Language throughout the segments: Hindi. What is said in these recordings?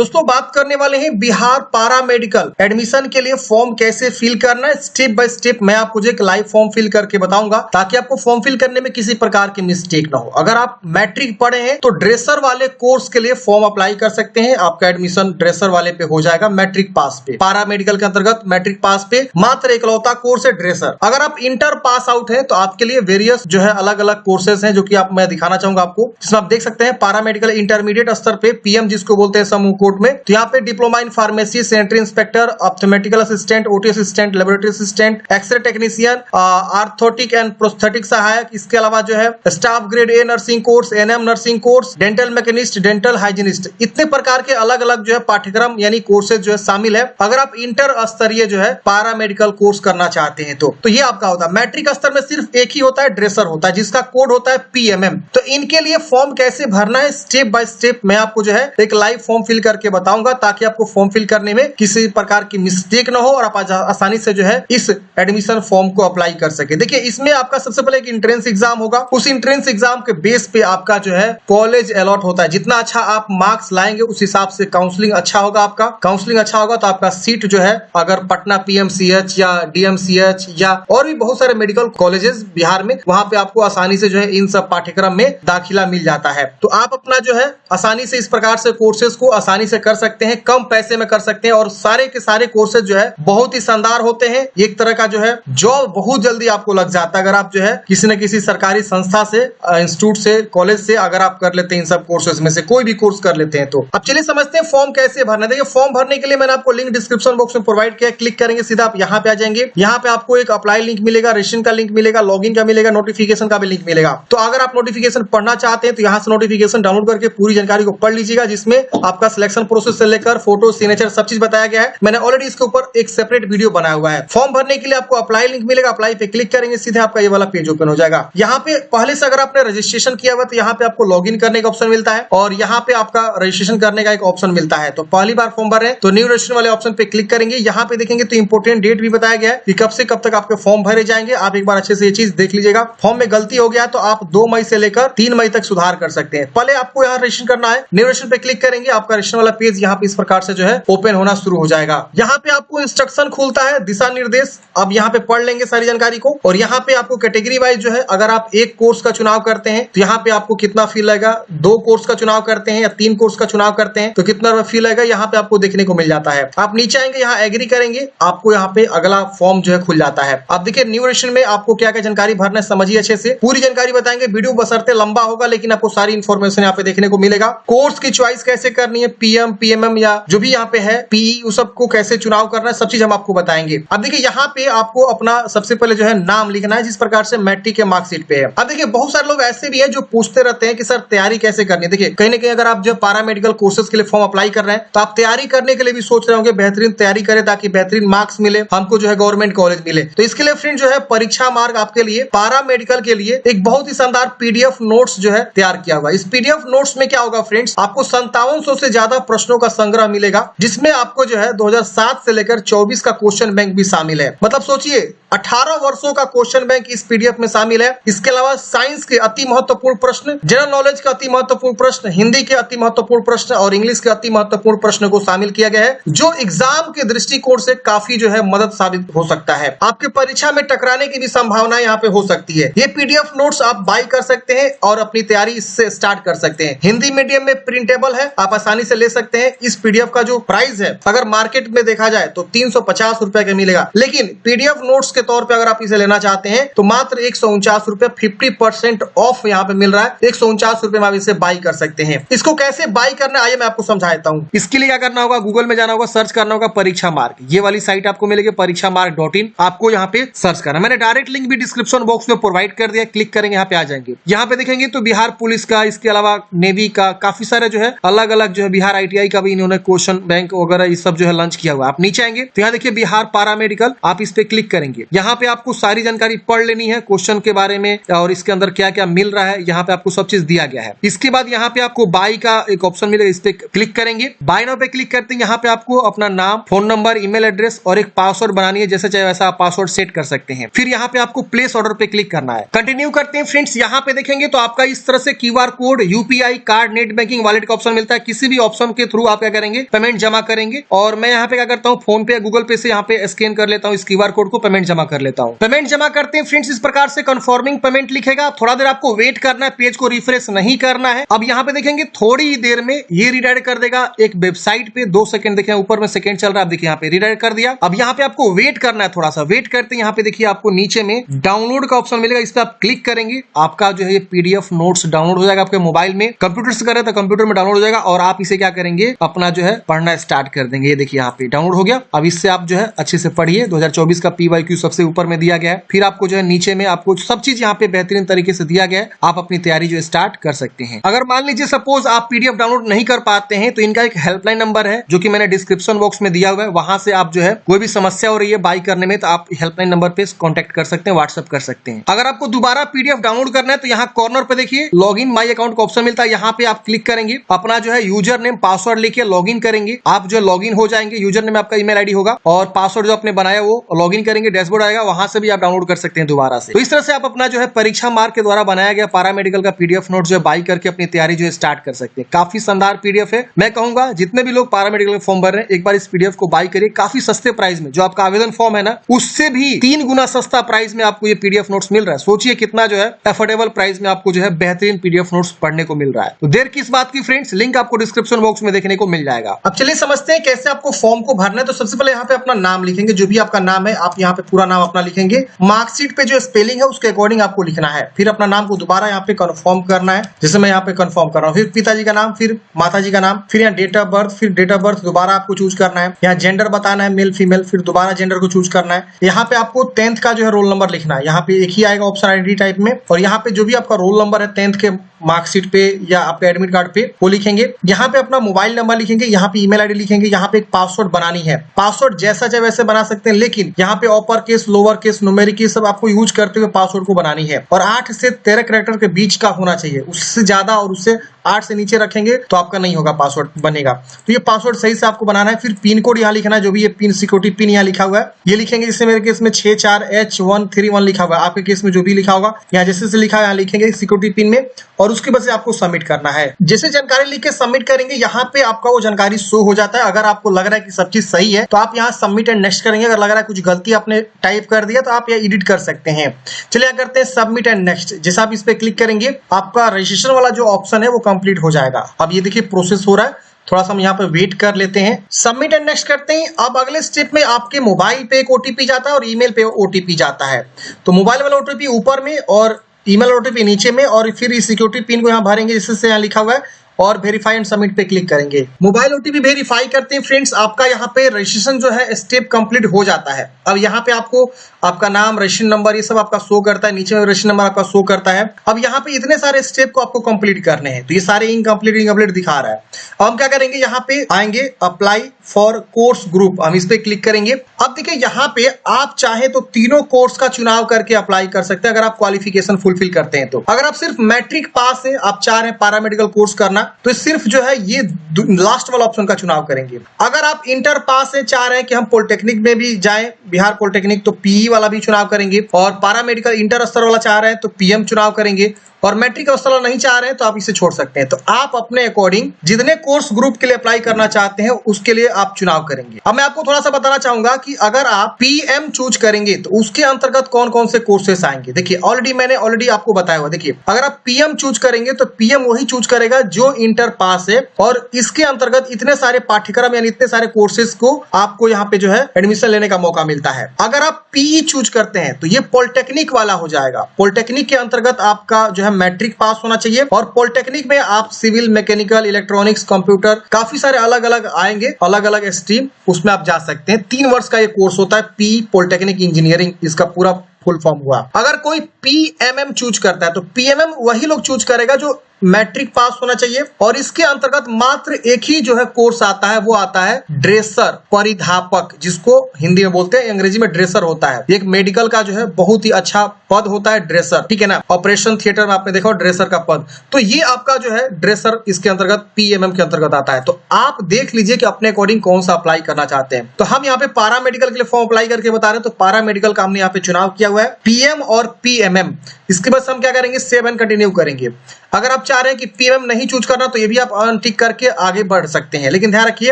दोस्तों बात करने वाले हैं बिहार पारा मेडिकल एडमिशन के लिए फॉर्म कैसे फिल करना है। स्टेप बाय स्टेप मैं आपको जो एक लाइव फॉर्म फिल करके बताऊंगा ताकि आपको फॉर्म फिल करने में किसी प्रकार की मिस्टेक ना हो। अगर आप मैट्रिक पढ़े हैं तो ड्रेसर वाले कोर्स के लिए फॉर्म अप्लाई कर सकते हैं। आपका एडमिशन ड्रेसर वाले पे हो जाएगा, मैट्रिक पास पे। पारा मेडिकल के अंतर्गत मैट्रिक पास पे मात्र इकलौता कोर्स है ड्रेसर। अगर आप इंटर पास आउट है तो आपके लिए वेरियस जो है अलग अलग कोर्सेज हैं जो कि मैं दिखाना चाहूंगा आपको, जिसमें आप देख सकते हैं पारा मेडिकल इंटरमीडिएट स्तर पे पीएम जिसको बोलते हैं समूह कोर्ट में। तो यहाँ पे diploma in pharmacy, sanitary inspector, optometrical assistant, OT assistant, laboratory assistant, X ray technician, orthotic and prosthetic सहायक, इसके अलावा जो है staff grade A nursing course, ANM nursing course, dental mechanist, dental hygienist, इतने प्रकार के अलग अलग जो है पाठ्यक्रम यानी कोर्सेज जो है शामिल है। अगर आप इंटर स्तरीय जो है पारा मेडिकल कोर्स करना चाहते हैं तो ये आपका होता है। मैट्रिक स्तर में सिर्फ एक ही होता है, ड्रेसर होता है, जिसका कोड होता है पीएमएम। तो इनके लिए फॉर्म कैसे भरना है स्टेप बाय स्टेप मैं आपको जो है एक लाइव फॉर्म फिल करके बताऊंगा ताकि आपको फॉर्म फिल करने में किसी प्रकार की मिस्टेक ना हो और आप आसानी से जो है इस एडमिशन फॉर्म को अप्लाई कर सके। देखिए इसमें आपका सबसे पहले एक एंट्रेंस एग्जाम होगा। उस एंट्रेंस एग्जाम के बेस पे आपका जो है कॉलेज अलॉट होता है। जितना अच्छा आप मार्क्स लाएंगे उस हिसाब से काउंसलिंग अच्छा होगा। आपका काउंसलिंग अच्छा होगा तो आपका सीट जो है अगर पटना पीएमसीएच या डीएमसीएच या और भी बहुत सारे मेडिकल कॉलेजेस बिहार में, वहां पे आपको आसानी से जो है इन सब पाठ्यक्रम में दाखिला मिल जाता है। तो आप अपना जो है आसानी से इस प्रकार से कोर्सेज को आसानी से कर सकते हैं, कम पैसे में कर सकते हैं और सारे के सारे कोर्सेज जो है बहुत ही शानदार होते हैं। एक तरह का जो है जॉब बहुत जल्दी आपको लग जाता है अगर आप जो है किसी न किसी सरकारी संस्था से, इंस्टीट्यूट से, कॉलेज से अगर आप कर लेते हैं इन सब कोर्सेज में से कोई भी कोर्स कर लेते हैं तो। अब चलिए समझते हैं फॉर्म कैसे भरना। देखिए फॉर्म भरने के लिए मैंने आपको लिंक डिस्क्रिप्शन बॉक्स में प्रोवाइड किया, क्लिक करेंगे सीधा आप यहाँ पे आ जाएंगे। यहाँ पे आपको एक अप्लाई लिंक मिलेगा, रजिस्ट्रेशन का लिंक मिलेगा, लॉगिन का मिलेगा, नोटिफिकेशन का भी लिंक मिलेगा। तो अगर आप नोटिफिकेशन पढ़ना चाहते हैं तो यहाँ से नोटिफिकेशन डाउनलोड करके पूरी जानकारी को पढ़ लीजिएगा, जिसमें आपका सिलेक्शन प्रोसेस से लेकर फोटो, सिग्नेचर सब चीज बताया गया है। मैंने ऑलरेडी इसके ऊपर एक सेपरेट वीडियो बनाया हुआ है। फॉर्म भरने के लिए आपको अप्लाई लिंक मिलेगा, अप्लाई पे क्लिक करेंगे सीधे आपका ये वाला पेज ओपन हो जाएगा। यहाँ पे पहले से अगर आपने रजिस्ट्रेशन किया हुआ तो यहाँ पे आपको लॉगिन करने का ऑप्शन मिलता है और यहाँ पे आपका रजिस्ट्रेशन करने का एक ऑप्शन मिलता है। तो पहली बार फॉर्म भर रहे हैं तो न्यू रजिस्ट्रेशन वाले ऑप्शन पे क्लिक करेंगे। यहाँ पे देखेंगे तो इंपोर्टेंट डेट भी बताया गया है कि कब से कब तक आपके फॉर्म भरे जाएंगे। आप एक बार अच्छे से ये चीज देख लीजिएगा। फॉर्म में गलती हो गया तो आप 2 मई से लेकर 3 मई तक सुधार कर सकते हैं। पहले आपको यहाँ रजिस्ट्रेशन करना है, न्यू रजिस्ट्रेशन पे क्लिक करेंगे, आपका रजिस्ट्रेशन वाला पेज यहाँ पे इस प्रकार से जो है ओपन होना शुरू हो जाएगा। यहाँ पे आपको इंस्ट्रक्शन खुलता है, दिशा निर्देश। अब यहाँ पे पढ़ लेंगे सारी जानकारी को और यहाँ पे आपको कैटेगरी वाइज जो है अगर आप एक कोर्स का चुनाव करते हैं तो यहाँ पे आपको कितना फी लगेगा, 2 कोर्स का चुनाव करते हैं या 3 कोर्स का चुनाव करते हैं तो कितना फी लगेगा यहाँ पे आपको देखने को मिल जाता है। आप नीचे आएंगे, यहाँ एग्री करेंगे, आपको यहाँ पे अगला फॉर्म जो है खुल जाता है। आप देखिए न्यू रजिस्ट्रेशन में आपको क्या क्या जानकारी भरना है समझिए अच्छे से, पूरी जानकारी बताएंगे। वीडियो बशर्ते लंबा होगा लेकिन आपको सारी इंफॉर्मेशन यहाँ पे देखने को मिलेगा। कोर्स की चॉइस कैसे करनी है, पीएम, पीएमएम या जो भी यहाँ पे है, पीई, उस सबको कैसे चुनाव करना है, सब चीज हम आपको बताएंगे। अब देखिए यहाँ पे आपको अपना सबसे पहले जो है नाम लिखना है जिस प्रकार से मैट्रिक के मार्कशीट पे है। अब देखिए बहुत सारे लोग ऐसे भी हैं जो पूछते रहते हैं कि सर तैयारी कैसे करनी है। देखिए कहीं ना कहीं अगर आप जो पारा मेडिकल कोर्सेज के लिए फॉर्म अप्लाई कर रहे हैं तो आप तैयारी करने के लिए भी सोच रहे होंगे बेहतरीन तैयारी करें ताकि बेहतरीन मार्क्स मिले, हमको जो है गवर्नमेंट कॉलेज मिले। तो इसके लिए फ्रेंड जो है परीक्षा मार्ग आपके लिए पारा मेडिकल के लिए एक बहुत ही शानदार पीडीएफ नोट्स जो है तैयार किया हुआ है। इस पीडीएफ नोट्स में क्या होगा फ्रेंड्स, आपको 5700 से ज्यादा प्रश्नों का संग्रह मिलेगा जिसमें आपको जो है 2007 से लेकर 24 का क्वेश्चन बैंक भी शामिल है। मतलब सोचिए 18 वर्षों का क्वेश्चन बैंक इस पीडीएफ में शामिल है। इसके अलावा साइंस के अति महत्वपूर्ण प्रश्न, जनरल नॉलेज के अति महत्वपूर्ण प्रश्न, हिंदी के अति महत्वपूर्ण प्रश्न और इंग्लिश के अति महत्वपूर्ण प्रश्न को शामिल किया गया है जो एग्जाम के दृष्टिकोण से काफी जो है मदद साबित हो सकता है। आपके परीक्षा में टकराने की भी संभावना यहाँ पे हो सकती है। ये पीडीएफ नोट्स आप बाय कर सकते हैं और अपनी तैयारी इससे स्टार्ट कर सकते हैं। हिंदी मीडियम में प्रिंटेबल है, आप आसानी से ले सकते हैं। इस पीडीएफ का जो प्राइस है अगर मार्केट में देखा जाए तो 350 रुपए का मिलेगा, लेकिन पीडीएफ नोट्स के तौर पर अगर आप इसे लेना चाहते हैं तो मात्र 149 रुपए 50% ऑफ यहाँ पे मिल रहा है। 149 रुपए में आप इसे बाई कर सकते हैं। इसको कैसे बाई करना है आइए मैं आपको समझा देता हूँ। इसके लिए क्या करना होगा, गूगल में जाना होगा, सर्च करना होगा परीक्षा मार्ग, ये वाली साइट आपको मिलेगी परीक्षामार्ग.in। आपको यहाँ पे सर्च करना, मैंने डायरेक्ट लिंक भी डिस्क्रिप्शन बॉक्स में प्रोवाइड कर दिया, क्लिक करेंगे यहाँ पे आ जाएंगे। यहाँ पे देखेंगे तो बिहार पुलिस का, इसके अलावा नेवी का, काफी सारे जो है अलग अलग जो है बिहार ITI का भी इन्होंने क्वेश्चन बैंक वगैरह ये सब जो है लॉन्च किया हुआ। आप नीचे आएंगे तो यहाँ देखिए बिहार पारा मेडिकल, आप इस पे क्लिक करेंगे। यहाँ पे आपको सारी जानकारी पढ़ लेनी है क्वेश्चन के बारे में और इसके अंदर क्या क्या मिल रहा है, यहाँ पे आपको सब चीज दिया गया है। इसके बाद यहाँ पे आपको बाय का एक ऑप्शन मिलेगा, इस पे क्लिक करेंगे। बाय नाउ पे क्लिक करते हैं यहाँ पे आपको अपना नाम, फोन नंबर, ईमेल एड्रेस और एक पासवर्ड बनानी है, जैसे चाहे वैसा आप पासवर्ड सेट कर सकते हैं। फिर यहाँ पे आपको प्लेस ऑर्डर पे क्लिक करना है। कंटिन्यू करते हैं फ्रेंड्स। यहाँ पे देखेंगे तो आपका इस तरह से QR code, UPI card, net banking, wallet का ऑप्शन मिलता है। किसी भी ऑप्शन सिस्टम के थ्रू आप क्या करेंगे, पेमेंट जमा करेंगे। और मैं यहाँ पे क्या करता हूँ, फोन पे, गूगल पे से यहाँ पे स्कैन कर लेता हूँ इस QR कोड को, पेमेंट जमा कर लेता हूँ। पेमेंट जमा करते हैं फ्रेंड्स, इस प्रकार से कंफर्मिंग पेमेंट लिखेगा। थोड़ा देर आपको वेट करना है, पेज को रिफ्रेश नहीं करना है। अब यहाँ पे देखेंगे थोड़ी ही देर में ये रिडायरेक्ट कर देगा एक वेबसाइट पे। 2 सेकंड देखें, ऊपर में सेकंड चल रहा है, आप देखिए यहाँ पे रिडायरेक्ट कर दिया। अब यहाँ पे आपको वेट करना है, थोड़ा सा वेट करते हैं। यहाँ पे देखिए आपको नीचे में डाउनलोड का ऑप्शन मिलेगा, इस पे आप क्लिक करेंगे, आपका जो है ये PDF नोट्स डाउनलोड हो जाएगा आपके मोबाइल में। कंप्यूटर से करें तो कंप्यूटर में डाउनलोड हो जाएगा और आप इसे क्या करेंगे, अपना जो है पढ़ना स्टार्ट कर देंगे। ये देखिए यहाँ पे डाउनलोड हो गया। अब इससे आप जो है अच्छे से पढ़िए। 2024 का PYQ सबसे ऊपर में दिया गया है। फिर आपको जो है नीचे में आपको सब चीज यहाँ पे बेहतरीन तरीके से दिया गया है। आप अपनी तैयारी जो स्टार्ट कर सकते हैं। अगर मान लीजिए सपोज आप PDF डाउनलोड नहीं कर पाते हैं तो इनका एक हेल्पलाइन नंबर है जो कि मैंने डिस्क्रिप्शन बॉक्स में दिया हुआ है। वहां से आप जो है कोई भी समस्या हो रही है बाई करने में तो आप हेल्पलाइन नंबर पे कांटेक्ट कर सकते हैं, व्हाट्सएप कर सकते हैं। अगर आपको दोबारा PDF डाउनलोड करना है तो यहाँ कॉर्नर पे देखिए लॉगिन माई अकाउंट का ऑप्शन मिलता है। यहाँ पे आप क्लिक करेंगे, अपना जो है यूजर नेम पासवर्ड लेके लॉगिन करेंगे। आप जो लॉगिन हो जाएंगे, यूजर नेम आपका ईमेल आईडी होगा और पासवर्ड जो आपने बनाया वो लॉगिन करेंगे, डैशबोर्ड आएगा, वहां से भी आप डाउनलोड कर सकते हैं दोबारा से। तो इस तरह से आप अपना जो है परीक्षा मार्क के द्वारा बनाया गया पारा मेडिकल का PDF नोट जो है बाई करके अपनी तैयारी जो है स्टार्ट कर सकते हैं। काफी शानदार PDF है। मैं कहूंगा जितने भी लोग पारा मेडिकल फॉर्म भर रहे हैं एक बार इस PDF को बाई करिए। काफी सस्ते प्राइस में, जो आपका आवेदन फॉर्म है ना उससे भी 3 गुना सस्ता प्राइस में आपको ये PDF नोट्स मिल रहा है। सोचिए कितना जो है अफोर्डेबल प्राइस में आपको जो है बेहतरीन PDF नोट्स पढ़ने को मिल रहा है। तो देर किस बात की फ्रेंड्स, लिंक आपको डिस्क्रिप्शन बॉक्स में देखने को मिल जाएगा। अब चलिए समझते हैं कैसे आपको फॉर्म को भरना है। तो सबसे पहले यहाँ पे अपना नाम लिखेंगे, जो भी आपका नाम है आप यहाँ पे पूरा नाम अपना लिखेंगे। मार्कशीट पे जो स्पेलिंग है उसके अकॉर्डिंग आपको लिखना है। फिर अपना नाम को दोबारा यहाँ पे कंफर्म करना है, जैसे मैं यहाँ पे कंफर्म कर रहा हूँ। फिर पिताजी का नाम, फिर माताजी का नाम, फिर यहाँ डेट ऑफ बर्थ, फिर डेट ऑफ बर्थ दोबारा आपको चूज करना है। यहाँ जेंडर बताना है, मेल फीमेल, फिर दोबारा जेंडर को चूज करना है। यहाँ पे आपको 10th का जो है रोल नंबर लिखना है। यहाँ पे एक ही आएगा ऑप्शन आईडी टाइप में, और यहाँ पे जो भी आपका रोल नंबर है 10th के मार्कशीट पे या आपके एडमिट कार्ड पे वो लिखेंगे। यहाँ पे अपना मोबाइल नंबर लिखेंगे, यहाँ पे ईमेल आईडी लिखेंगे। यहाँ पे एक पासवर्ड बनानी है। पासवर्ड जैसा चाहे वैसे बना सकते हैं, लेकिन यहाँ पे upper case, lower case, numeric case सब आपको यूज करते हुए पासवर्ड को बनानी है। और 8 से 13 कैरेक्टर के बीच का होना चाहिए। उससे ज्यादा और उससे 8 से नीचे रखेंगे तो आपका नहीं होगा, पासवर्ड बनेगा। तो ये पासवर्ड सही से आपको बनाना है। फिर पिन कोड यहाँ लिखना है, जो भी ये पिन सिक्योरिटी पिन यहाँ लिखा हुआ है ये लिखेंगे। जैसे मेरे केस में 64H131 लिखा हुआ है, आपके केस में जो भी लिखा होगा यहाँ जैसे लिखा है यहाँ लिखेंगे सिक्योरिटी पिन में, और उसके बाद से आपको सबमिट करना है। जैसे जानकारी लिख के सबमिट करेंगे यहाँ पे आपका वो जानकारी शो हो जाता है। अगर आपको लग रहा है कि सब चीज सही है तो आप यहाँ सबमिट एंड नेक्स्ट करेंगे। अगर लग रहा है कुछ गलती आपने टाइप कर दिया तो आप यहाँ एडिट कर सकते हैं। चलिए करते हैं सबमिट एंड नेक्स्ट। जैसे आप इस पे क्लिक करेंगे आपका रजिस्ट्रेशन वाला जो ऑप्शन है वो कंप्लीट हो जाएगा। अब ये देखिए प्रोसेस हो रहा है, थोड़ा सा हम यहाँ पे वेट कर लेते हैं। सबमिट एंड नेक्स्ट करते हैं। अब अगले स्टेप में आपके मोबाइल पे एक OTP जाता है और ईमेल पे OTP जाता है। तो मोबाइल वाला OTP ऊपर में और ईमेल OTP नीचे में, और फिर इस सिक्योरिटी पिन को यहाँ भरेंगे जिससे यहाँ लिखा हुआ है, और वेरीफाई एंड सबमिट पे क्लिक करेंगे। मोबाइल OTP वेरीफाई करते हैं फ्रेंड्स, आपका यहाँ पे रजिस्ट्रेशन जो है स्टेप कंप्लीट हो जाता है। अब यहाँ पे आपको आपका नाम, रजिस्ट्रेशन नंबर ये सब आपका शो करता है, नीचे में रजिस्ट्रेशन नंबर आपका शो करता है। अब यहाँ पे इतने सारे स्टेप को आपको कंप्लीट करने हैं, तो ये सारे इनकम्प्लीट दिखा रहा है। अब हम क्या करेंगे, यहाँ पे आएंगे अप्लाई फॉर कोर्स ग्रुप, हम इस पे क्लिक करेंगे। अब देखिए यहाँ पे आप चाहे तो तीनों कोर्स का चुनाव करके अप्लाई कर सकते हैं, अगर आप क्वालिफिकेशन फुलफिल करते हैं तो। अगर आप सिर्फ मैट्रिक पास है, आप चाह रहे हैं पैरामेडिकल कोर्स करना, तो सिर्फ जो है ये लास्ट वाला ऑप्शन का चुनाव करेंगे। अगर आप इंटर पास है, चाह रहे हैं कि हम पॉलिटेक्निक में भी जाएं, बिहार पॉलिटेक्निक, तो PE वाला भी चुनाव करेंगे। और पैरामेडिकल इंटर स्तर वाला चाह रहे हैं तो PM चुनाव करेंगे। और मैट्रिक स्तर नहीं चाह रहे हैं तो आप इसे छोड़ सकते हैं। तो आप अपने अकॉर्डिंग जितने कोर्स ग्रुप के लिए अप्लाई करना चाहते हैं उसके लिए आप चुनाव करेंगे। अब मैं आपको थोड़ा सा बताना चाहूंगा कि अगर आप PM चूज करेंगे तो उसके अंतर्गत कौन कौन से कोर्सेस आएंगे। देखिए मैंने आपको बताया हुआ। देखिए अगर आप PM चूज करेंगे तो PM वही चूज करेगा जो इंटर पास है, और इसके अंतर्गत इतने सारे पाठ्यक्रम यानी इतने सारे कोर्सेज को आपको यहाँ पे जो है एडमिशन लेने का मौका मिलता है। अगर आप PE चूज करते हैं तो ये पॉलिटेक्निक वाला हो जाएगा। पॉलिटेक्निक के अंतर्गत आपका जो है मैट्रिक पास होना चाहिए, और पॉलिटेक्निक में आप सिविल, मैकेनिकल, इलेक्ट्रॉनिक्स, कंप्यूटर, काफी सारे अलग अलग आएंगे, अलग अलग स्ट्रीम, उसमें आप जा सकते हैं। 3 वर्ष का ये कोर्स होता है, PE पॉलिटेक्निक इंजीनियरिंग, इसका पूरा फुल फॉर्म हुआ। अगर कोई PMM चूज करता है तो PMM वही लोग चूज करेगा जो मैट्रिक पास होना चाहिए, और इसके अंतर्गत मात्र एक ही जो है कोर्स आता है, वो आता है ड्रेसर, परिधापक, जिसको हिंदी में बोलते हैं, अंग्रेजी में ड्रेसर होता है। एक मेडिकल का जो है बहुत ही अच्छा पद होता है ड्रेसर, ठीक है ना। ऑपरेशन थिएटर में आपने देखा ड्रेसर का पद, तो ये आपका जो है ड्रेसर इसके अंतर्गत PMM के अंतर्गत आता है। तो आप देख लीजिए कि अपने अकॉर्डिंग कौन सा अप्लाई करना चाहते हैं। तो हम यहाँ पे पारा मेडिकल के लिए फॉर्म अप्लाई करके बता रहे हैं, तो पारा मेडिकल का हमने यहाँ पे चुनाव किया हुआ है, PM और PMM। इसके बाद हम क्या करेंगे, सेव एंड कंटिन्यू करेंगे। अगर आप चाह रहे हैं कि पीएमएम नहीं चूज करना तो ये भी आप अनटिक करके आगे बढ़ सकते हैं। लेकिन ध्यान रखिए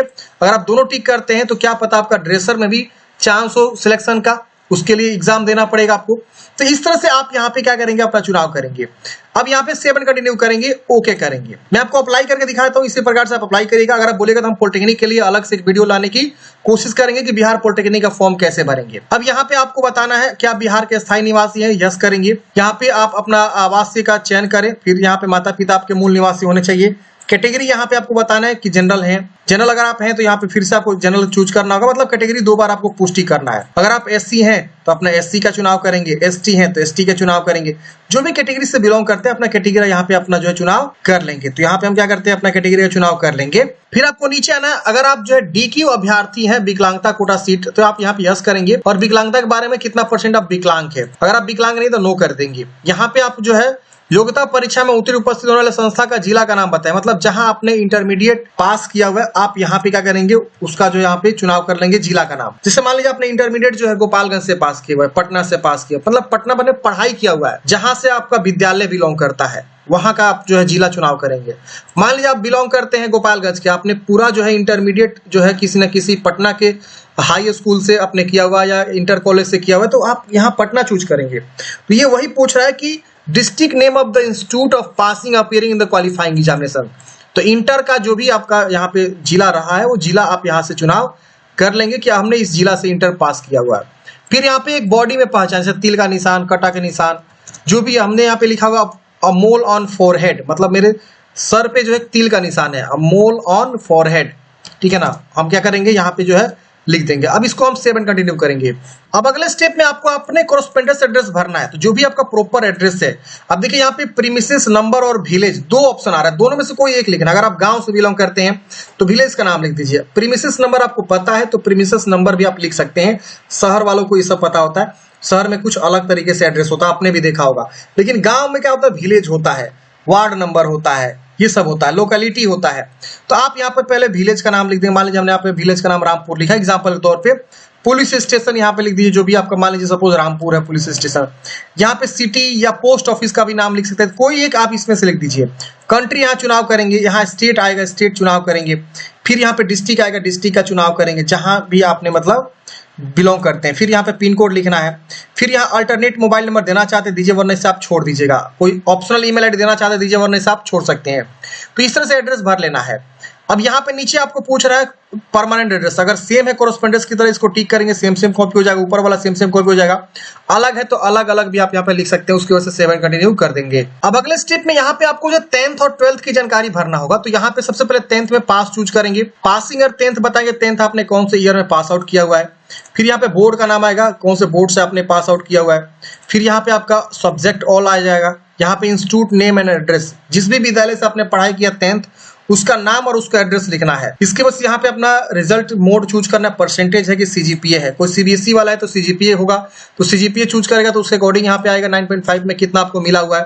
अगर आप दोनों टिक करते हैं तो क्या पता आपका ड्रेसर में भी चांस हो सिलेक्शन का, उसके लिए एग्जाम देना पड़ेगा आपको। तो इस तरह से आप यहाँ पे क्या करेंगे, अपना चुनाव करेंगे। अब यहाँ पे 7 कंटिन्यू करेंगे, ओके करेंगे। मैं आपको अप्लाई करके दिखाता हूँ, इसी प्रकार से आप अप्लाई करिएगा। अगर आप बोलेगा तो हम पॉलिटेक्निक के लिए अलग से एक वीडियो लाने की कोशिश करेंगे कि बिहार पॉलिटेक्निक का फॉर्म कैसे भरेंगे। अब यहाँ पे आपको बताना है क्या बिहार के स्थायी निवासी हैं, यस करेंगे। यहाँ पे आप अपना आवासीय का चयन करें, फिर यहाँ पे माता पिता आपके मूल निवासी होने चाहिए। कैटेगरी यहाँ पे आपको बताना है कि जनरल है। जनरल अगर आप हैं तो यहाँ पे फिर से आपको जनरल चूज करना होगा, मतलब कैटेगरी 2 बार आपको पुष्टि करना है। अगर आप एससी हैं तो अपना एससी का चुनाव करेंगे, एसटी हैं तो एसटी का चुनाव करेंगे। जो भी कैटेगरी से बिलोंग करते हैं अपना कैटेगरी यहाँ पे अपना जो है चुनाव कर लेंगे। तो यहाँ पे हम क्या करते हैं, अपना कैटेगरी का चुनाव कर लेंगे। फिर आपको नीचे आना है, अगर आप जो है डीक्यू अभ्यर्थी हैं विकलांगता कोटा सीट, तो आप यहाँ पे यस करेंगे और विकलांगता के बारे में कितना % आप विकलांग है। अगर आप विकलांग नहीं तो नो कर देंगे। यहाँ पे आप जो है योग्यता परीक्षा में उत्तीर्ण उपस्थित होने वाले संस्था का जिला का नाम बताएं, मतलब जहां आपने इंटरमीडिएट पास किया हुआ है आप यहाँ पे क्या करेंगे, उसका जो यहाँ पे चुनाव कर लेंगे जिला का नाम। जैसे मान लीजिए आपने इंटरमीडिएट जो है गोपालगंज से पास किया हुआ है, पटना से पास किया, मतलब पटना बने पढ़ाई किया हुआ है, जहां से आपका विद्यालय बिलोंग करता है वहां का आप जो है जिला चुनाव करेंगे। मान लीजिए आप बिलोंग करते हैं गोपालगंज के, आपने पूरा जो है इंटरमीडिएट जो है किसी न किसी पटना के हाई स्कूल से आपने किया हुआ या इंटर कॉलेज से किया हुआ है, तो आप यहाँ पटना चूज करेंगे। तो ये वही पूछ रहा है कि district name of the institute of passing appearing in the qualifying examination. तो इंटर का जो भी आपका यहाँ पे जिला रहा है वो जिला आप यहाँ से चुनाव कर लेंगे कि हमने इस जिला से इंटर पास किया हुआ है। फिर यहाँ पे एक बॉडी में पहचान, जैसे तिल का निशान, कटा के निशान, जो भी हमने यहाँ पे लिखा हुआ अ मोल ऑन फोरहेड, मतलब मेरे सर पे जो है तिल का निशान है, अ मोल ऑन फोरहेड, ठीक है ना। हम क्या करेंगे यहाँ पे जो है लिख देंगे। अब इसको हम 7 कंटिन्यू करेंगे। अब अगले स्टेप में आपको अपने कोरेस्पोंडेंस एड्रेस भरना है, तो जो भी आपका प्रॉपर एड्रेस है। अब देखिए यहाँ पे प्रीमिसेस नंबर और विलेज 2 ऑप्शन आ रहा है, दोनों में से कोई एक लिखना। अगर आप गांव से बिलोंग करते हैं तो विलेज का नाम लिख दीजिए। प्रीमिसेस नंबर आपको पता है तो प्रीमिसेस नंबर भी आप लिख सकते हैं। शहर वालों को ये सब पता होता है, शहर में कुछ अलग तरीके से एड्रेस होता है, आपने भी देखा होगा। लेकिन गाँव में क्या होता है, विलेज होता है, वार्ड नंबर होता है, ये सब होता है, लोकेलिटी होता है। तो आप यहाँ पर पहले विलेज का नाम लिख देंगे। मान लीजिए हमने यहाँ पे विलेज का नाम रामपुर लिखा, एग्जाम्पल के तौर पे। पुलिस स्टेशन यहाँ पे लिख दीजिए, जो भी आपका मान लीजिए सपोज रामपुर है पुलिस स्टेशन। यहाँ पे सिटी या पोस्ट ऑफिस का भी नाम लिख सकते हैं, कोई एक आप इसमें से लिख दीजिए। कंट्री यहाँ चुनाव करेंगे, यहाँ स्टेट आएगा स्टेट चुनाव करेंगे। फिर यहाँ पे डिस्ट्रिक्ट आएगा डिस्ट्रिक्ट का चुनाव करेंगे, जहां भी आपने मतलब बिलोंग करते हैं। फिर यहाँ पे पिन कोड लिखना है। फिर यहाँ अल्टरनेट मोबाइल नंबर देना चाहते दीजिए, वरना से आप छोड़ दीजिएगा। कोई ऑप्शनल ईमेल आईडी देना चाहते दीजिए, वरना से आप छोड़ सकते हैं। तो इस तरह से एड्रेस भर लेना है। अब यहाँ पे नीचे आपको पूछ रहा है परमानेंट एड्रेस, अगर सेम है कोरेस्पोंडेंस की तरह इसको टिक करेंगे, सेम कॉपी हो जाएगा, ऊपर वाला सेम कॉपी हो जाएगा। अलग है तो अलग अलग भी आप यहाँ पे लिख सकते हैं, उसकी वजह से 7 कंटिन्यू कर देंगे। अब अगले स्टेप में यहाँ पे आपको जो 10th और 12th की जानकारी भरना होगा। तो यहाँ पे सबसे पहले 10th में पास चूज करेंगे, पासिंग और 10th बताएंगे 10th आपने कौन से ईयर में पास आउट किया हुआ है। फिर यहाँ पे बोर्ड का नाम आएगा, कौन से बोर्ड से आपने पास आउट किया हुआ है। फिर यहाँ पे आपका सब्जेक्ट ऑल आ जाएगा। यहाँ पे इंस्टीट्यूट नेम एंड एड्रेस, जिस भी विद्यालय से आपने पढ़ाई किया 10th उसका नाम और उसका एड्रेस लिखना है। इसके बाद यहाँ पे अपना रिजल्ट मोड चूज करना, परसेंटेज है कि सीजीपीए है। कोई सीबीएसई वाला है तो सीजीपीए होगा, तो सीजीपीए चूज करेगा तो उसके अकॉर्डिंग यहाँ पे आएगा 9.5 में कितना आपको मिला हुआ है।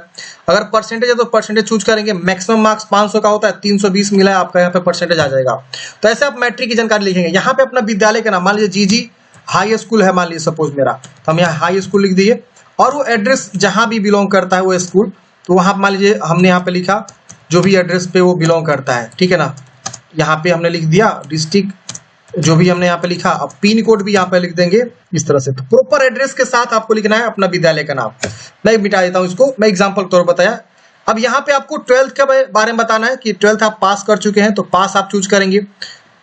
अगर परसेंटेज है तो परसेंटेज चूज करेंगे। मैक्सिमम मार्क्स 500 का होता है, 320 मिला है आपका, यहाँ पे परसेंटेज आ जाएगा। तो ऐसे आप मैट्रिक की जानकारी लिखेंगे। यहाँ पे अपना विद्यालय का नाम, मान लीजिए जीजी हाई स्कूल है मान लीजिए सपोज मेरा, तो हम यहाँ हाई स्कूल लिख दिए। और वो एड्रेस जहां भी बिलोंग करता है वो स्कूल, तो वहां मान लीजिए हमने यहाँ पे लिखा जो भी एड्रेस पे वो बिलोंग करता है, ठीक है ना। यहाँ पे हमने लिख दिया डिस्ट्रिक्ट, जो भी हमने यहाँ पे लिखा। अब पिन कोड भी यहाँ पे लिख देंगे इस तरह से। तो प्रॉपर एड्रेस के साथ आपको लिखना है अपना विद्यालय का नाम। मैं मिटा देता हूँ इसको, मैं एग्जाम्पल के तौर पर बताया। अब यहाँ पे आपको 12th के बारे में बताना है कि 12th आप पास कर चुके हैं तो पास आप चूज करेंगे।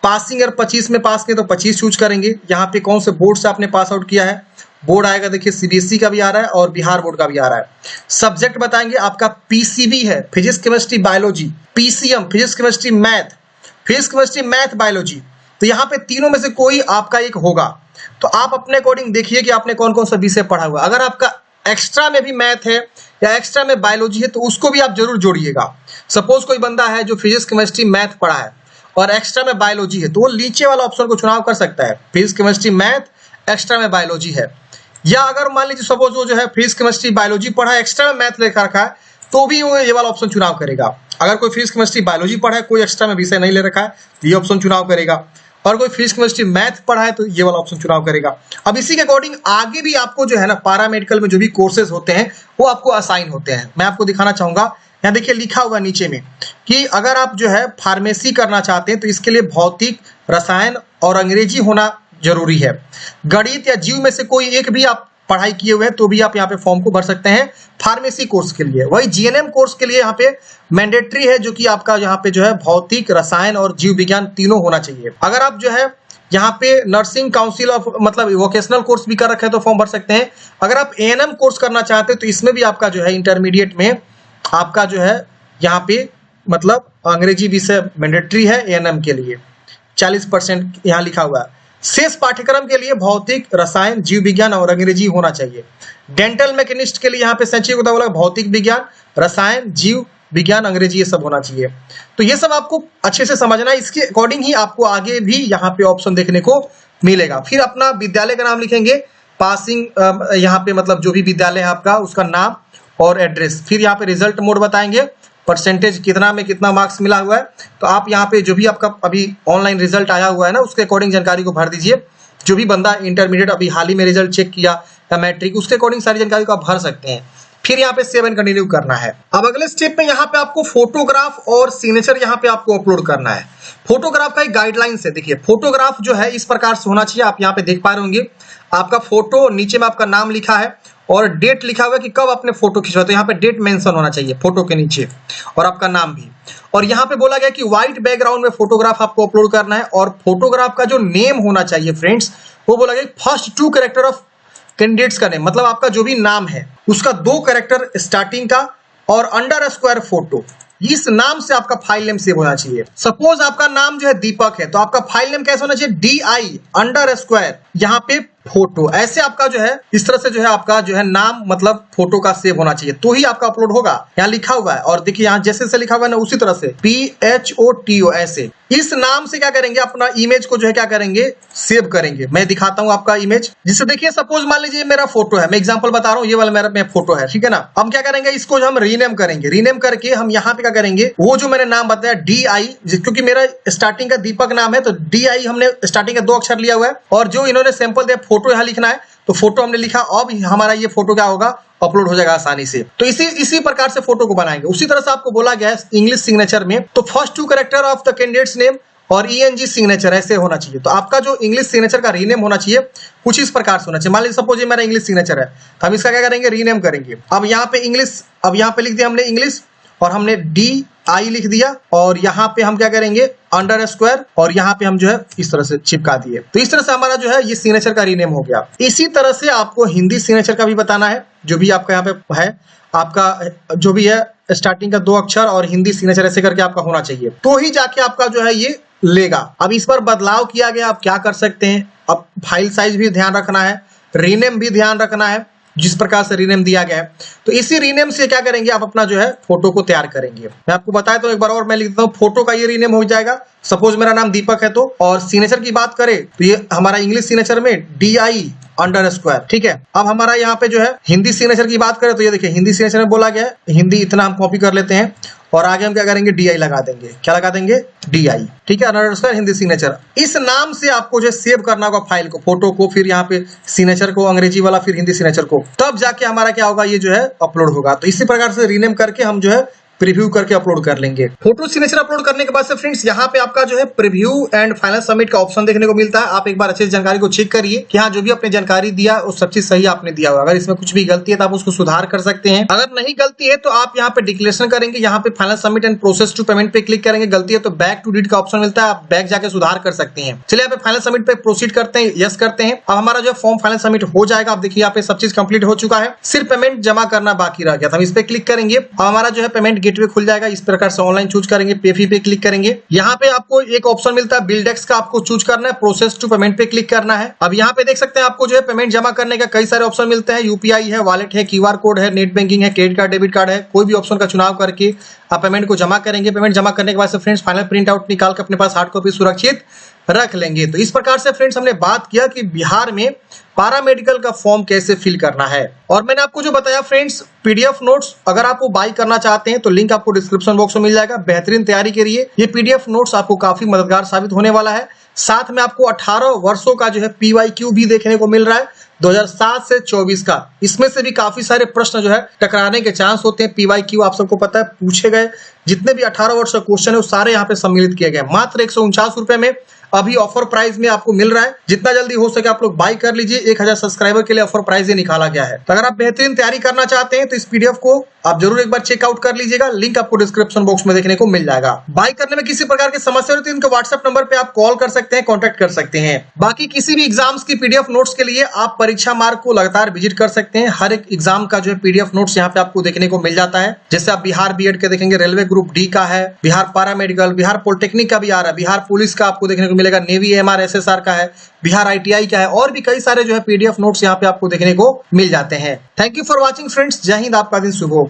पासिंग अगर 25 में पास किए तो 25 चूज करेंगे। यहाँ पे कौन से बोर्ड से आपने पास आउट किया है, बोर्ड आएगा देखिए सीबीएसई का भी आ रहा है और बिहार बोर्ड का भी आ रहा है। सब्जेक्ट बताएंगे आपका पीसीबी है, physics chemistry biology, PCM physics chemistry math, physics chemistry math biology. तो यहाँ पे तीनों में से कोई आपका एक होगा। तो आप अपने अकॉर्डिंग देखिए कि आपने कौन कौन सा विषय पढ़ा हुआ। अगर आपका एक्स्ट्रा में भी मैथ है या एक्स्ट्रा में बायोलॉजी है तो उसको भी आप जरूर जोड़िएगा। सपोज कोई बंदा है जो फिजिक्स केमिस्ट्री मैथ पढ़ा है और एक्स्ट्रा में बायोलॉजी है, तो वो नीचे वाला ऑप्शन को चुनाव कर सकता है, फिजिक्स केमिस्ट्री मैथ एक्स्ट्रा में बायोलॉजी है। या अगर मान लीजिए सपोज वो जो है फिजिक्स केमिस्ट्री बायोलॉजी पढ़ा है, एक्स्ट्रा में मैथ लेकर रखा है, तो भी वो ये वाला ऑप्शन चुनाव करेगा। अगर कोई फिजिक्स केमिस्ट्री बायोलॉजी पढ़ा है, कोई एक्स्ट्रा में विषय नहीं ले रखा है, तो ये ऑप्शन चुनाव करेगा। और कोई फिजिक्स केमिस्ट्री मैथ पढ़ा है तो ये वाला ऑप्शन चुनाव करेगा। अब इसी के अकॉर्डिंग आगे भी आपको जो है ना पैरामेडिकल में जो भी कोर्सेज होते हैं वो आपको असाइन होते हैं। मैं आपको दिखाना चाहूंगा यहाँ देखिए लिखा हुआ नीचे में कि अगर आप जो है फार्मेसी करना चाहते हैं तो इसके लिए भौतिक, रसायन और अंग्रेजी होना जरूरी है। गणित या जीव में से कोई एक भी आप पढ़ाई किए हुए हैं तो भी आप यहाँ पे फॉर्म को भर सकते हैं फार्मेसी कोर्स के लिए। वही जीएनएम कोर्स के लिए यहाँ पे मैंडेटरी है, जो कि आपका यहाँ पे जो है भौतिक, रसायन और जीव विज्ञान तीनों होना चाहिए। अगर आप जो है यहाँ पे नर्सिंग काउंसिल ऑफ मतलब वोकेशनल कोर्स भी कर रखे हैं तो फॉर्म भर सकते हैं। अगर आप एएनएम कोर्स करना चाहते हैं तो इसमें भी आपका जो है इंटरमीडिएट में आपका जो है यहाँ पे मतलब अंग्रेजी विषय मैंडेटरी है एएनएम के लिए, 40% यहाँ लिखा हुआ है। शेष पाठ्यक्रम के लिए भौतिक, रसायन, जीव विज्ञान और अंग्रेजी होना चाहिए। डेंटल मैकेनिस्ट के लिए यहाँ पे संक्षिप्त होता बोला भौतिक विज्ञान, रसायन, जीव विज्ञान, अंग्रेजी ये सब होना चाहिए। तो ये सब आपको अच्छे से समझना है, इसके अकॉर्डिंग ही आपको आगे भी यहाँ पे ऑप्शन देखने को मिलेगा। फिर अपना विद्यालय का नाम लिखेंगे, पासिंग यहाँ पे मतलब जो भी विद्यालय है आपका उसका नाम और एड्रेस। फिर यहाँ पे रिजल्ट मोड बताएंगे, परसेंटेज कितना में कितना मार्क्स मिला हुआ है। तो आप यहाँ पे जो भी आपका अभी ऑनलाइन रिजल्ट आया हुआ है ना उसके अकॉर्डिंग जानकारी को भर दीजिए। जो भी बंदा इंटरमीडिएट अभी हाल ही में रिजल्ट चेक किया या मैट्रिक, उसके अकॉर्डिंग सारी जानकारी को आप भर सकते हैं। फिर यहाँ पे सेव एंड कंटिन्यू करना है। अब अगले स्टेप में यहाँ पे आपको फोटोग्राफ और सिग्नेचर यहाँ पे आपको अपलोड करना है। फोटोग्राफ का एक गाइडलाइंस है, देखिए फोटोग्राफ जो है इस प्रकार से होना चाहिए। आप यहाँ पे देख पा रहे होंगे आपका फोटो, नीचे में आपका नाम लिखा है और डेट लिखा हुआ है कि कब आपने फोटो खिंचवाया, तो यहाँ पे डेट मेंशन होना चाहिए फोटो के नीचे और आपका नाम भी। और यहाँ पे बोला गया कि व्हाइट बैकग्राउंड में फोटोग्राफ आपको अपलोड करना है और फोटोग्राफ का जो नेम होना चाहिए फ्रेंड्स, वो बोला गया फर्स्ट 2 कैरेक्टर ऑफ कैंडिडेट्स का नेम, मतलब आपका जो भी नाम है उसका 2 कैरेक्टर स्टार्टिंग का और अंडरस्कोर फोटो, इस नाम से आपका फाइल नेम सेव होना चाहिए। सपोज आपका नाम जो है दीपक है तो आपका फाइल नेम कैसे होना चाहिए, DI_, यहाँ पे फोटो, ऐसे आपका जो है इस तरह से जो है आपका जो है नाम मतलब फोटो का सेव होना चाहिए, तो ही आपका अपलोड होगा। यहाँ लिखा हुआ है और देखिए यहाँ जैसे से लिखा हुआ है ना उसी तरह से PHOTO, ऐसे इस नाम से क्या करेंगे अपना इमेज को जो है क्या करेंगे सेव करेंगे। मैं दिखाता हूँ आपका इमेज, जिससे देखिए सपोज मान लीजिए मेरा फोटो है, मैं एग्जांपल बता रहा हूँ, ये वाला मेरा फोटो है, ठीक है ना। हम क्या करेंगे इसको जो हम रीनेम करेंगे, रीनेम करके हम यहाँ पे क्या करेंगे वो जो मैंने नाम बताया DI, क्योंकि मेरा स्टार्टिंग का दीपक नाम है तो DI हमने स्टार्टिंग का 2 अक्षर लिया हुआ है और जो इन्होंने सैंपल दिया फोटो यहाँ लिखना है तो फोटो हमने लिखा। अब हमारा ये फोटो क्या होगा अपलोड हो जाएगा आसानी से। तो इसी प्रकार से फोटो को बनाएंगे। उसी तरह से आपको बोला गया है इंग्लिश सिग्नेचर में तो first 2 character of the candidates name और ENG सिग्नेचर ऐसे होना चाहिए। तो आपका जो इंग्लिश सिग्नेचर का रीनेम होना चाहिए कुछ इस प्रकार से होना चाहिए। मान लीजिए सपोज ये मेरा इंग्लिश सिग्नेचर है तो हम इसका क्या करेंगे रीनेम करेंगे। अब यहाँ पे इंग्लिश, अब यहाँ पे लिख दिया हमने इंग्लिश और हमने DI लिख दिया और यहाँ पे हम क्या करेंगे अंडरस्कोर और यहाँ पे हम जो है इस तरह से चिपका दिए। तो इस तरह से हमारा जो है ये सिग्नेचर का रीनेम हो गया। इसी तरह से आपको हिंदी सिग्नेचर का भी बताना है, जो भी आपका यहाँ पे है आपका जो भी है स्टार्टिंग का 2 अक्षर और हिंदी सिग्नेचर ऐसे करके आपका होना चाहिए, तो ही जाके आपका जो है ये लेगा। अब इस पर बदलाव किया गया, आप क्या कर सकते हैं, अब फाइल साइज भी ध्यान रखना है, रीनेम भी ध्यान रखना है जिस प्रकार से रीनेम दिया गया है। तो इसी रीनेम से क्या करेंगे आप अपना जो है फोटो को तैयार करेंगे। मैं आपको बताया तो एक बार और मैं लिख देता हूँ, फोटो का ये रीनेम हो जाएगा। सपोज मेरा नाम दीपक है तो, और सिग्नेचर की बात करें तो ये हमारा इंग्लिश सिग्नेचर में DI_, ठीक है। अब हमारा यहाँ पे जो है हिंदी सिग्नेचर की बात करें तो ये देखिए हिंदी सिग्नेचर में बोला गया है, हिंदी इतना हम कॉपी कर लेते हैं और आगे हम क्या करेंगे DI लगा देंगे। क्या लगा देंगे DI, ठीक है, अंडरस्कोर हिंदी सिग्नेचर। इस नाम से आपको जो सेव करना होगा फाइल को, फोटो को, फिर यहाँ पे सिग्नेचर को अंग्रेजी वाला, फिर हिंदी सिग्नेचर को, तब जाके हमारा क्या होगा ये जो है अपलोड होगा। तो इसी प्रकार से रीनेम करके हम जो है प्रीव्यू करके अपलोड कर लेंगे। फोटो सिग्नेचर अपलोड करने के बाद से फ्रेंड्स यहाँ पे आपका जो है प्रीव्यू एंड फाइनल सबमिट का ऑप्शन देखने को मिलता है। आप एक बार अच्छे से जानकारी को चेक करिए कि हाँ जो भी आपने जानकारी दिया वो सब चीज सही आपने दिया हुआ। अगर इसमें कुछ भी गलती है तो आप उसको सुधार कर सकते हैं। अगर नहीं गलती है तो आप यहाँ पे डिक्लेरेशन करेंगे, यहाँ पे final submit and process to payment पे क्लिक करेंगे। गलती है तो बैक टू डिलीट का ऑप्शन मिलता है, आप बैक जाके सुधार कर सकते हैं। चलिए यहाँ पे फाइनल सबमिट पे प्रोसीड करते हैं, यस करते हैं। अब हमारा जो फॉर्म फाइनल सबमिट हो जाएगा। आप देखिए यहाँ पे सब चीज कंप्लीट हो चुका है, सिर्फ पेमेंट जमा करना बाकी रह गया था। हम इस पे क्लिक करेंगे, हमारा जो है पेमेंट गेटवे खुल जाएगा। इस प्रकार से ऑनलाइन चूज करेंगे, पे फी पे क्लिक करेंगे। यहाँ पे आपको एक ऑप्शन मिलता है बिल्डेक्स का, आपको चूज करना है, प्रोसेस टू पेमेंट पे क्लिक करना है। अब यहाँ पे देख सकते हैं आपको जो है पेमेंट जमा करने का कई सारे ऑप्शन मिलते हैं। UPI है, वॉलेट है, QR कोड है, नेट बैंकिंग है, क्रेडिट कार्ड, डेबिट कार्ड है। कोई भी ऑप्शन का चुनाव करके आप पेमेंट को जमा करेंगे। पेमेंट जमा करने के बाद से फ्रेंड्स फाइनल प्रिंट आउट निकाल कर अपने पास हार्ड कॉपी सुरक्षित रख लेंगे। तो इस प्रकार से फ्रेंड्स हमने बात किया कि बिहार में पैरामेडिकल का फॉर्म कैसे फिल करना है। और मैंने आपको जो बताया फ्रेंड्स PDF नोट्स, अगर आप वो बाई करना चाहते हैं तो लिंक आपको डिस्क्रिप्शन बॉक्स में मिल जाएगा। बेहतरीन तैयारी के लिए ये PDF नोट्स आपको काफी मददगार साबित होने वाला है। साथ में आपको 18 वर्षों का जो है PYQ भी देखने को मिल रहा है, 2007 से 24 का। इसमें से भी काफी सारे प्रश्न जो है टकराने के चांस होते हैं। PYQ आप सबको पता है पूछे गए, जितने भी 18 वर्ष का क्वेश्चन है वो सारे यहाँ पे सम्मिलित किए गए। मात्र 149 रुपए में अभी ऑफर प्राइस में आपको मिल रहा है। जितना जल्दी हो सके आप लोग बाई कर लीजिए। 1000 सब्सक्राइबर के लिए ऑफर प्राइस ये निकाला गया है। तो अगर आप बेहतरीन तैयारी करना चाहते हैं तो इस PDF को आप जरूर एक बार चेकआउट कर लीजिएगा। लिंक आपको डिस्क्रिप्शन बॉक्स में देखने को मिल जाएगा। बाई करने में किसी प्रकार की समस्या होती है इनके व्हाट्सएप नंबर पे आप कॉल कर सकते हैं, कॉन्टैक्ट कर सकते हैं। बाकी किसी भी एग्जाम्स की PDF नोट्स के लिए आप परीक्षा मार्ग को लगातार विजिट कर सकते हैं। हर एक एग्जाम का जो है PDF नोट्स यहाँ पे आपको देखने को मिल जाता है। जैसे आप बिहार B.Ed के देखेंगे, रेलवे ग्रुप D का है, बिहार पारा मेडिकल, बिहार पॉलिटेक्निक का भी आ रहा है, बिहार पुलिस का आपको देखने को मिलेगा, नेवी AMR SSR का है, बिहार ITI का है, और भी कई सारे जो है PDF नोट्स यहाँ पे आपको देखने को मिल जाते हैं। Thank you for watching friends. जय हिंद, आपका दिन शुभ हो।